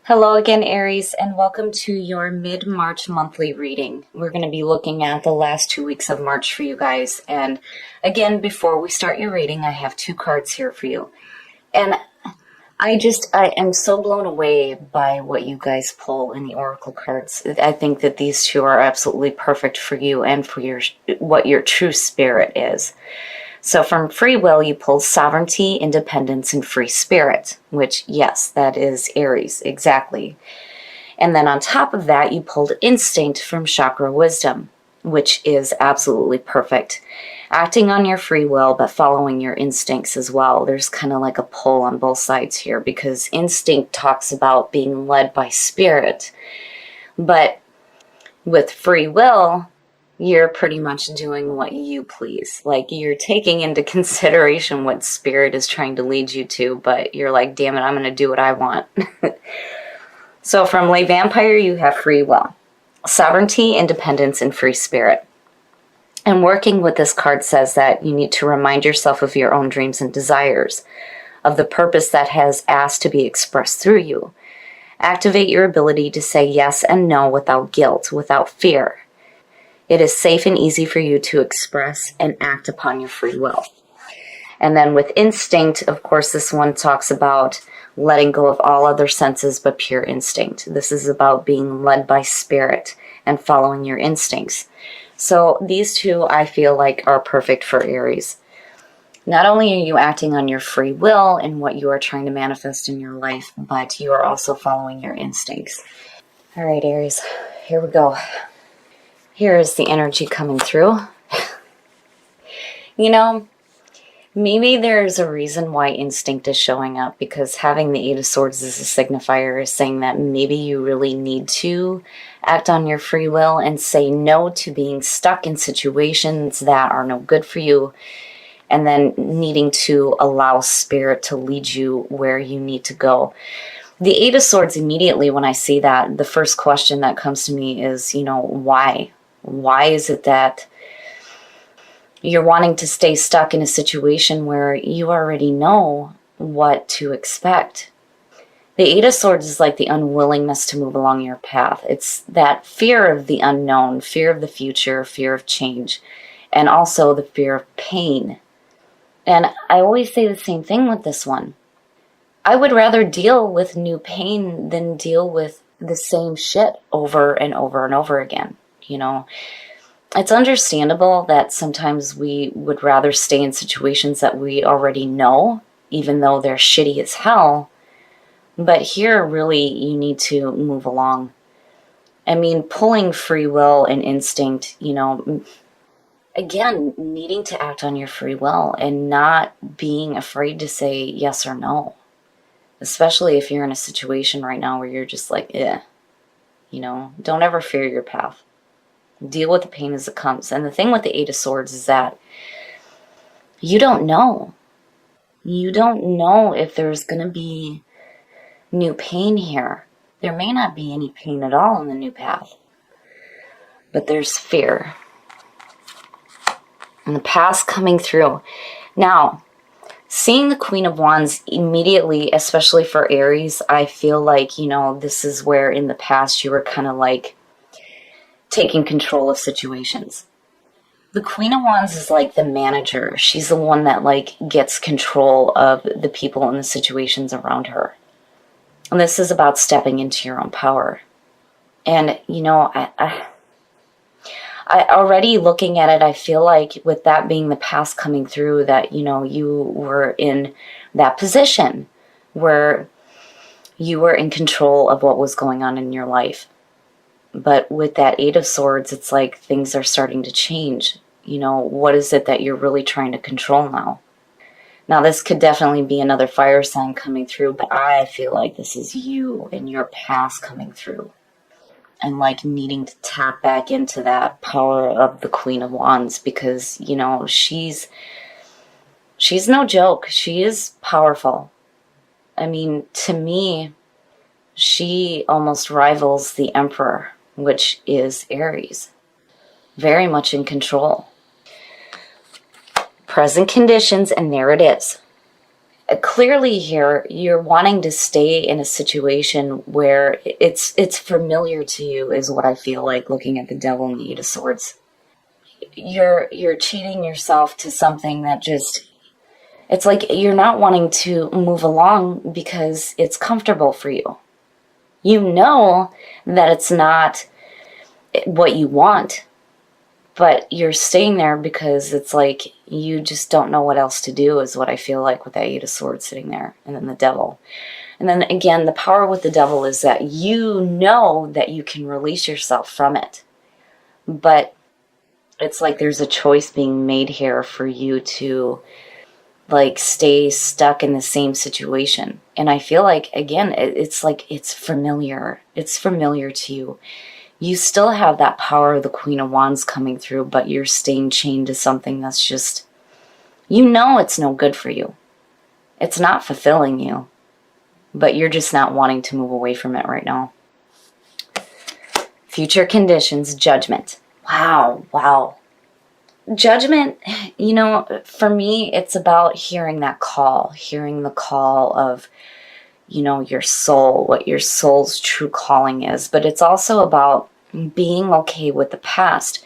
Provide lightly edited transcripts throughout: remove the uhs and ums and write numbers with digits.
Hello again, Aries, and welcome to your mid-March monthly reading. We're going to be looking at the last 2 weeks of March for you guys. And again, before we start your reading, I have 2 cards here for you. And I am so blown away by what you guys pull in the Oracle cards. I think that these 2 are absolutely perfect for you and for what your true spirit is. So from free will, you pulled sovereignty, independence, and free spirit, which, yes, that is Aries, exactly. And then on top of that, you pulled instinct from chakra wisdom, which is absolutely perfect. Acting on your free will, but following your instincts as well. There's kind of like a pull on both sides here, because instinct talks about being led by spirit. But with free will, you're pretty much doing what you please. Like, you're taking into consideration what spirit is trying to lead you to, but you're like, damn it, I'm going to do what I want. So from Lay Vampire, you have free will, sovereignty, independence, and free spirit. And working with this card says that you need to remind yourself of your own dreams and desires, of the purpose that has asked to be expressed through you. Activate your ability to say yes and no without guilt, without fear. It is safe and easy for you to express and act upon your free will. And then with instinct, of course, this one talks about letting go of all other senses but pure instinct. This is about being led by spirit and following your instincts. So these 2, I feel like, are perfect for Aries. Not only are you acting on your free will and what you are trying to manifest in your life, but you are also following your instincts. All right, Aries, here we go. Here is the energy coming through. You know, maybe there's a reason why instinct is showing up, because having the 8 of Swords as a signifier is saying that maybe you really need to act on your free will and say no to being stuck in situations that are no good for you, and then needing to allow spirit to lead you where you need to go. The 8 of Swords, immediately when I see that, the first question that comes to me is, why? Why is it that you're wanting to stay stuck in a situation where you already know what to expect? The 8 of Swords is like the unwillingness to move along your path. It's that fear of the unknown, fear of the future, fear of change, and also the fear of pain. And I always say the same thing with this one. I would rather deal with new pain than deal with the same shit over and over and over again. It's understandable that sometimes we would rather stay in situations that we already know, even though they're shitty as hell. But here, really, you need to move along. I mean, pulling free will and instinct, again, needing to act on your free will and not being afraid to say yes or no. Especially if you're in a situation right now where you're just like, don't ever fear your path. Deal with the pain as it comes. And the thing with the 8 of Swords is that you don't know. You don't know if there's going to be new pain here. There may not be any pain at all in the new path. But there's fear. And the past coming through. Now, seeing the Queen of Wands immediately, especially for Aries, I feel like, this is where in the past you were kind of like taking control of situations. The Queen of Wands is like the manager. She's the one that gets control of the people and the situations around her. And this is about stepping into your own power. And, I already looking at it, I feel like with that being the past coming through, that, you were in that position where you were in control of what was going on in your life. But with that 8 of Swords, it's like things are starting to change. What is it that you're really trying to control now? Now, this could definitely be another fire sign coming through, but I feel like this is you and your past coming through. And needing to tap back into that power of the Queen of Wands, because, she's no joke. She is powerful. I mean, to me, she almost rivals the Emperor, which is Aries. Very much in control. Present conditions, and there it is. Clearly here, you're wanting to stay in a situation where it's familiar to you, is what I feel like looking at the Devil and the Eight of Swords. You're cheating yourself to something that just, it's like you're not wanting to move along because it's comfortable for you. You know that it's not what you want, but you're staying there because it's like you just don't know what else to do, is what I feel like with that Eight of Swords sitting there. And then the Devil. And then again, the power with the Devil is that you know that you can release yourself from it. But it's like there's a choice being made here for you to like stay stuck in the same situation. And I feel like, again, it's like it's familiar. It's familiar to you. You still have that power of the Queen of Wands coming through, but you're staying chained to something that's just, you know, it's no good for you. It's not fulfilling you, but you're just not wanting to move away from it right now. Future conditions, Judgment. Wow. Judgment, you know, for me, it's about hearing that call, hearing the call of, you know, your soul, what your soul's true calling is. But it's also about being okay with the past.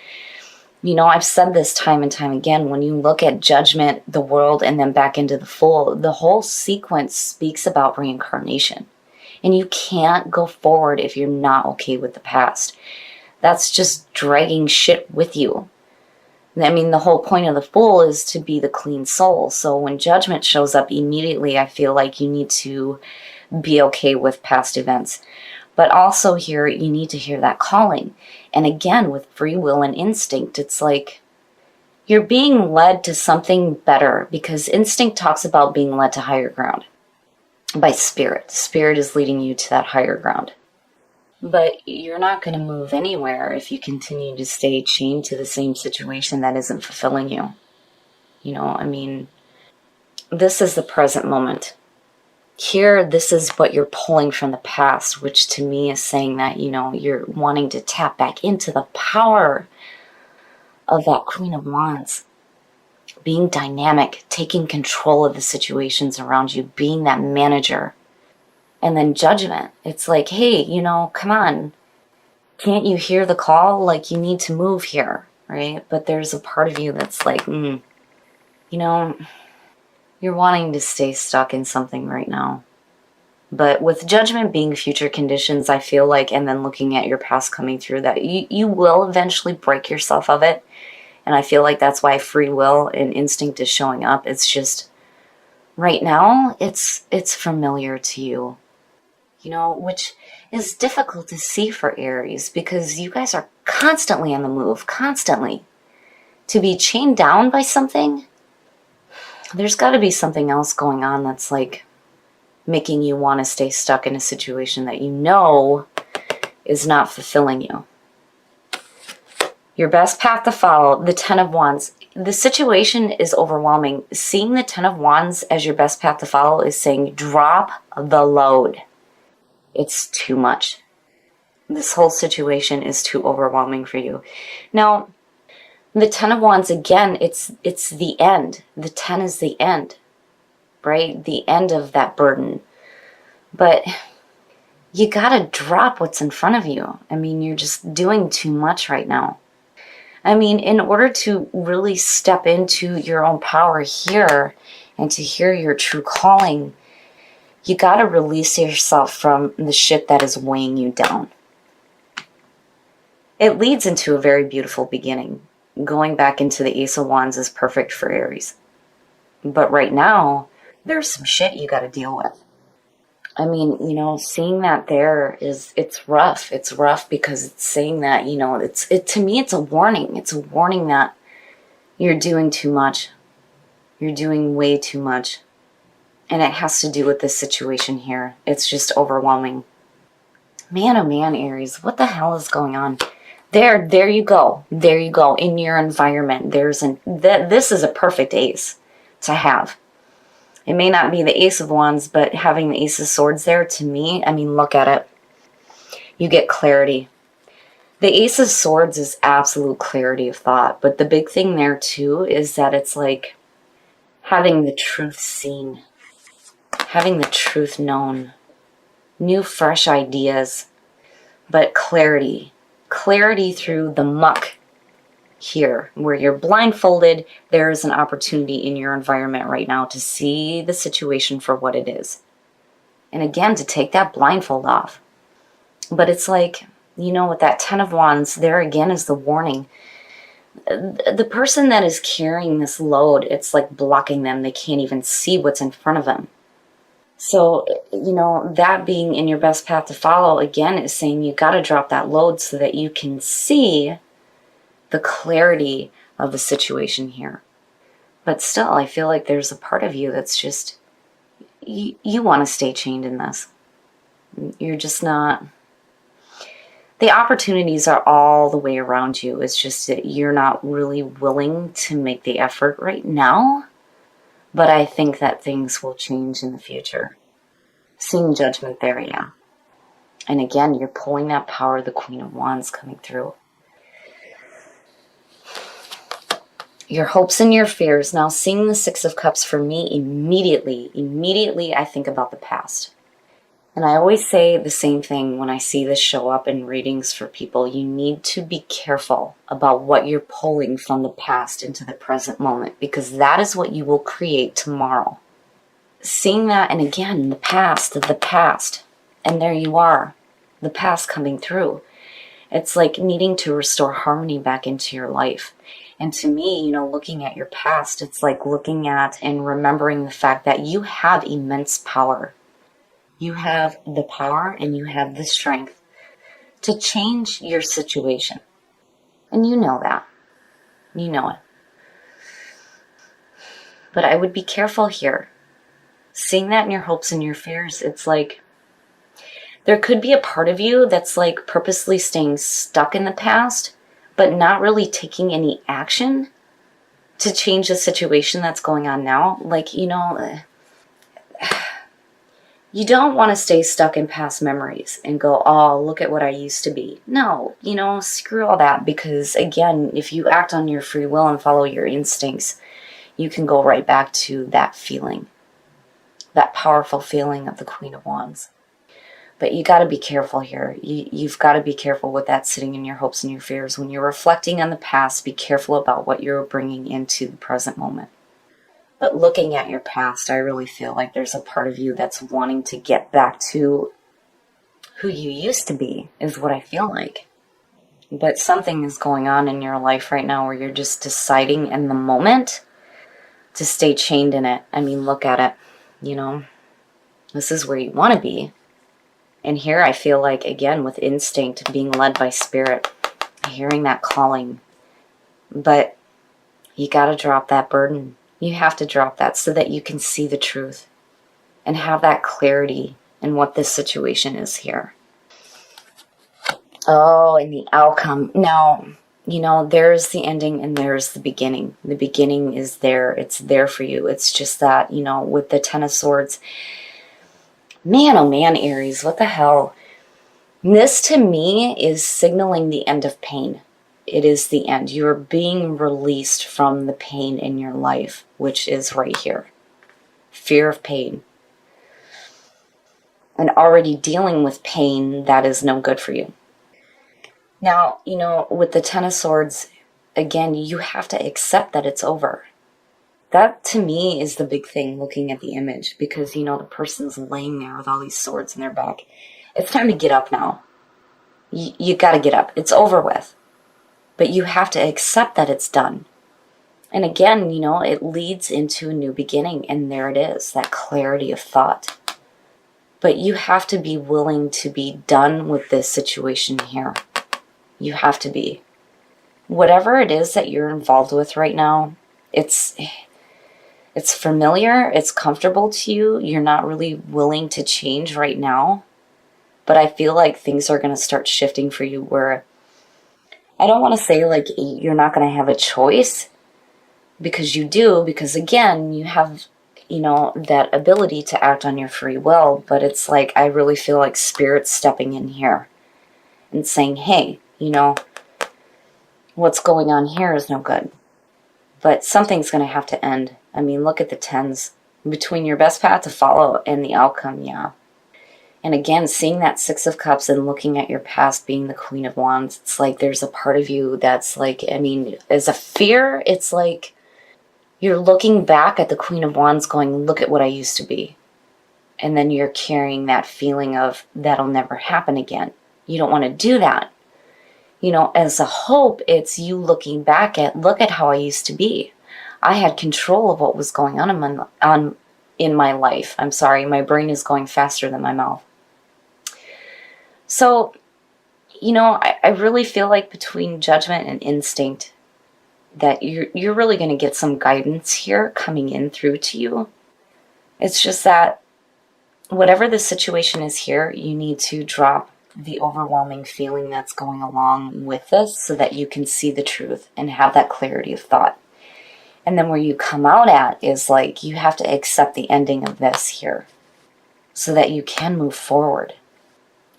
You know, I've said this time and time again, when you look at Judgment, the World, and then back into the Fool, the whole sequence speaks about reincarnation. And you can't go forward if you're not okay with the past. That's just dragging shit with you. I mean, the whole point of the Fool is to be the clean soul. So when Judgment shows up immediately, I feel like you need to be okay with past events. But also here, you need to hear that calling. And again, with free will and instinct, it's like you're being led to something better, because instinct talks about being led to higher ground by spirit. Spirit is leading you to that higher ground. But you're not going to move anywhere if you continue to stay chained to the same situation that isn't fulfilling you. You know, I mean, this is the present moment. Here, this is what you're pulling from the past, which to me is saying that, you know, you're wanting to tap back into the power of that Queen of Wands. Being dynamic, taking control of the situations around you, being that manager. And then Judgment. It's like, hey, you know, come on. Can't you hear the call? Like, you need to move here, right? But there's a part of you that's like, you know, you're wanting to stay stuck in something right now. But with Judgment being future conditions, I feel like, and then looking at your past coming through, that you will eventually break yourself of it. And I feel like that's why free will and instinct is showing up. It's just, right now, it's familiar to you. You know, which is difficult to see for Aries, because you guys are constantly on the move, constantly. To be chained down by something, there's got to be something else going on that's like making you want to stay stuck in a situation that you know is not fulfilling you. Your best path to follow, the Ten of Wands. The situation is overwhelming. Seeing the Ten of Wands as your best path to follow is saying, drop the load. It's too much. This whole situation is too overwhelming for you. Now, the Ten of Wands, again, it's the end. The 10 is the end, right? The end of that burden. But you gotta drop what's in front of you. I mean, you're just doing too much right now. I mean, in order to really step into your own power here and to hear your true calling, you got to release yourself from the shit that is weighing you down. It leads into a very beautiful beginning. Going back into the Ace of Wands is perfect for Aries. But right now, there's some shit you got to deal with. I mean, you know, seeing that there is, it's rough. It's rough because it's saying that, you know, to me, it's a warning. It's a warning that you're doing too much. You're doing way too much. And it has to do with this situation here. It's just overwhelming. Man, oh man, Aries, what the hell is going on? There you go. There you go. In your environment, this is a perfect ace to have. It may not be the Ace of Wands, but having the Ace of Swords there, to me, I mean, look at it. You get clarity. The Ace of Swords is absolute clarity of thought. But the big thing there, too, is that it's like having the truth seen. having the truth known, new fresh ideas, but clarity. Clarity through the muck here, where you're blindfolded. There is an opportunity in your environment right now to see the situation for what it is. And again, to take that blindfold off. But it's like, you know, with that 10 of Wands, there again is the warning. The person that is carrying this load, it's like blocking them. They can't even see what's in front of them. So, you know, that being in your best path to follow, again, is saying you got to drop that load so that you can see the clarity of the situation here. But still, I feel like there's a part of you that's just, you want to stay chained in this. You're just not, the opportunities are all the way around you. It's just that you're not really willing to make the effort right now. But I think that things will change in the future. Seeing Judgment there, yeah. And again, you're pulling that power of the Queen of Wands coming through. Your hopes and your fears. Now, seeing the Six of Cups for me, immediately I think about the past. And I always say the same thing when I see this show up in readings for people. You need to be careful about what you're pulling from the past into the present moment, because that is what you will create tomorrow. Seeing that, and again, the past, and there you are, the past coming through. It's like needing to restore harmony back into your life. And to me, you know, looking at your past, it's like looking at and remembering the fact that you have immense power. You have the power and you have the strength to change your situation. And you know that. You know it. But I would be careful here. Seeing that in your hopes and your fears, it's like there could be a part of you that's like purposely staying stuck in the past, but not really taking any action to change the situation that's going on now. Like, you know, you don't want to stay stuck in past memories and go, oh, look at what I used to be. No, you know, screw all that. Because again, if you act on your free will and follow your instincts, you can go right back to that feeling, that powerful feeling of the Queen of Wands. But you got to be careful here. You've got to be careful with that sitting in your hopes and your fears. When you're reflecting on the past, be careful about what you're bringing into the present moment. But looking at your past, I really feel like there's a part of you that's wanting to get back to who you used to be, is what I feel like. But something is going on in your life right now where you're just deciding in the moment to stay chained in it. I mean, look at it. You know, this is where you want to be. And here I feel like, again, with instinct, being led by spirit, hearing that calling. But you got to drop that burden. You have to drop that so that you can see the truth and have that clarity in what this situation is here. Oh, and the outcome. Now, you know, there's the ending and there's the beginning. The beginning is there. It's there for you. It's just that, you know, with the Ten of Swords, man, oh man, Aries, what the hell? This to me is signaling the end of pain. It is the end. You're being released from the pain in your life, which is right here. Fear of pain. And already dealing with pain that is no good for you. Now, you know, with the Ten of Swords, again, you have to accept that it's over. That, to me, is the big thing looking at the image. Because, you know, the person's laying there with all these swords in their back. It's time to get up now. You got to get up. It's over with. But you have to accept that it's done. And again, you know, it leads into a new beginning. And there it is, that clarity of thought. But you have to be willing to be done with this situation here. You have to be. Whatever it is that you're involved with right now, it's familiar, it's comfortable to you. You're not really willing to change right now. But I feel like things are going to start shifting for you where I don't want to say like you're not going to have a choice, because you do, because again, you have, you know, that ability to act on your free will. But it's like, I really feel like Spirit's stepping in here and saying, hey, you know, what's going on here is no good. But something's going to have to end. I mean, look at the tens. Between your best path to follow and the outcome, yeah. And again, seeing that Six of Cups and looking at your past being the Queen of Wands, it's like there's a part of you that's like, I mean, as a fear, it's like you're looking back at the Queen of Wands going, look at what I used to be. And then you're carrying that feeling of that'll never happen again. You don't want to do that. You know, as a hope, it's you looking back at, look at how I used to be. I had control of what was going on in my life. I'm sorry, my brain is going faster than my mouth. So, you know, I really feel like between judgment and instinct that you're really going to get some guidance here coming in through to you. It's just that whatever the situation is here, you need to drop the overwhelming feeling that's going along with this so that you can see the truth and have that clarity of thought. And then where you come out at is like you have to accept the ending of this here so that you can move forward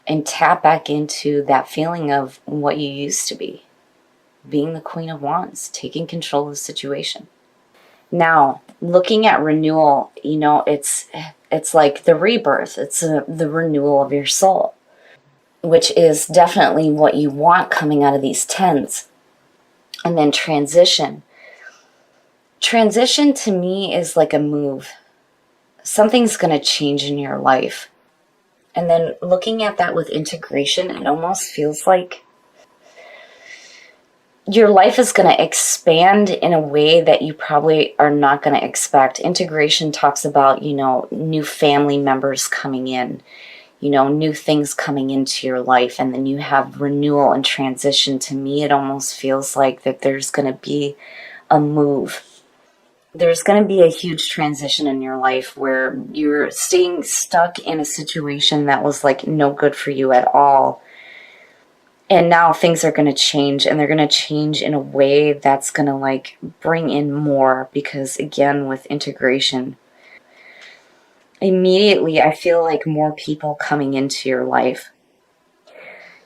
and tap back into that feeling of what you used to be, being the Queen of Wands, taking control of the situation. Now, looking at renewal, you know, it's like the rebirth. It's the renewal of your soul, which is definitely what you want coming out of these tens. And then transition. Transition to me is like a move. Something's going to change in your life. And then looking at that with integration, it almost feels like your life is going to expand in a way that you probably are not going to expect. Integration talks about, you know, new family members coming in, you know, new things coming into your life. And then you have renewal and transition. To me, it almost feels like that there's going to be a move. There's going to be a huge transition in your life where you're staying stuck in a situation that was like no good for you at all. And now things are going to change, and they're going to change in a way that's going to like bring in more, because again, with integration, immediately I feel like more people coming into your life,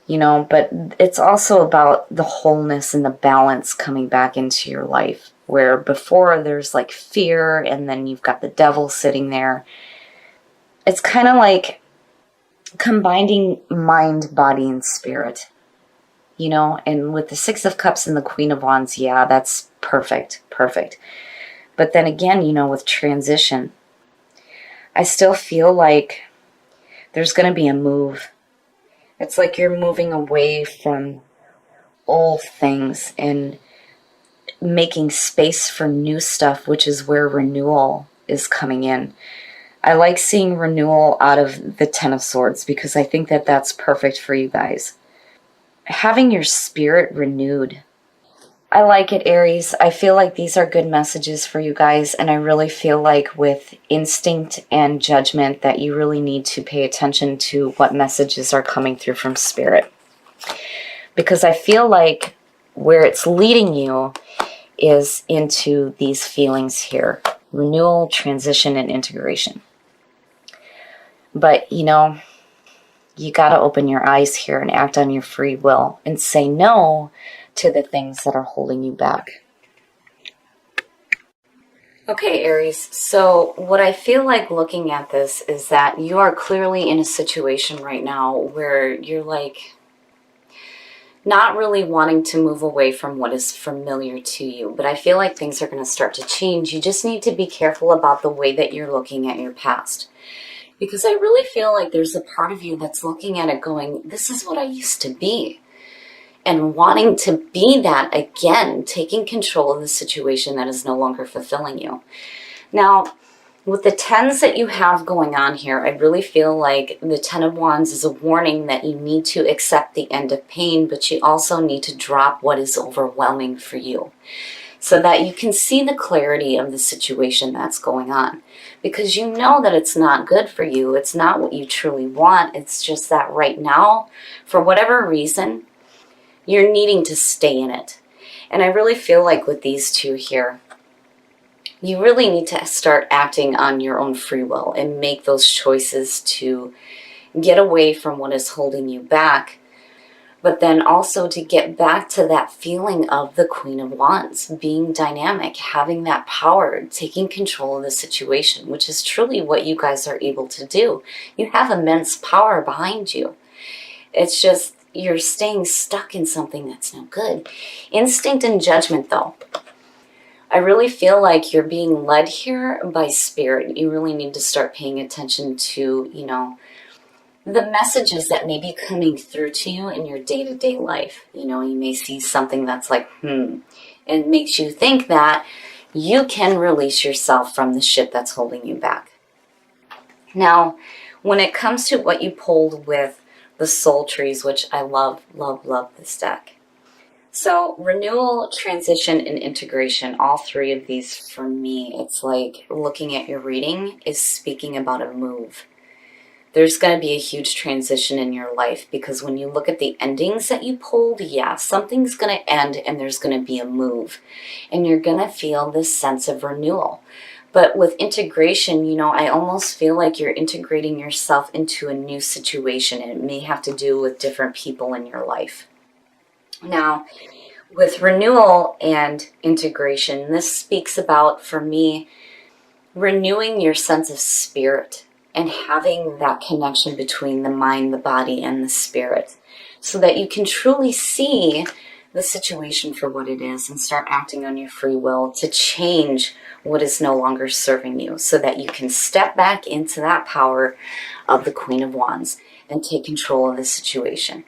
you know, but it's also about the wholeness and the balance coming back into your life. Where before there's like fear and then you've got the devil sitting there. It's kind of like combining mind, body, and spirit, you know, and with the Six of Cups and the Queen of Wands, yeah, that's perfect. But then again, you know, with transition, I still feel like there's going to be a move. It's like you're moving away from old things and making space for new stuff, which is where renewal is coming in. I like seeing renewal out of the Ten of Swords because I think that that's perfect for you guys. Having your spirit renewed. I like it, Aries. I feel like these are good messages for you guys, and I really feel like with instinct and judgment that you really need to pay attention to what messages are coming through from Spirit. Because I feel like where it's leading you is into these feelings here. Renewal, transition, and integration. But, you know, you got to open your eyes here and act on your free will and say no to the things that are holding you back. Okay, Aries, so what I feel like looking at this is that you are clearly in a situation right now where you're like not really wanting to move away from what is familiar to you. But I feel like things are going to start to change. You just need to be careful about the way that you're looking at your past. Because I really feel like there's a part of you that's looking at it going, this is what I used to be. And wanting to be that again, taking control of the situation that is no longer fulfilling you. Now, with the tens that you have going on here, I really feel like the Ten of Wands is a warning that you need to accept the end of pain, but you also need to drop what is overwhelming for you so that you can see the clarity of the situation that's going on. Because you know that it's not good for you. It's not what you truly want. It's just that right now, for whatever reason, you're needing to stay in it. And I really feel like with these two here, you really need to start acting on your own free will and make those choices to get away from what is holding you back but then also to get back to that feeling of the Queen of Wands, being dynamic, having that power, taking control of the situation, which is truly what you guys are able to do. You have immense power behind you. It's just you're staying stuck in something that's no good. Instinct and judgment, though. I really feel like you're being led here by spirit. You really need to start paying attention to, you know, the messages that may be coming through to you in your day-to-day life. You know, you may see something that's like, and makes you think that you can release yourself from the shit that's holding you back. Now, when it comes to what you pulled with the soul trees, which I love, love, love this deck. So renewal, transition, and integration, all three of these for me, it's like looking at your reading is speaking about a move. There's going to be a huge transition in your life because when you look at the endings that you pulled, yeah, something's going to end and there's going to be a move. And you're going to feel this sense of renewal. But with integration, you know, I almost feel like you're integrating yourself into a new situation. And it may have to do with different people in your life. Now, with renewal and integration, this speaks about, for me, renewing your sense of spirit and having that connection between the mind, the body, and the spirit so that you can truly see the situation for what it is and start acting on your free will to change what is no longer serving you so that you can step back into that power of the Queen of Wands and take control of the situation.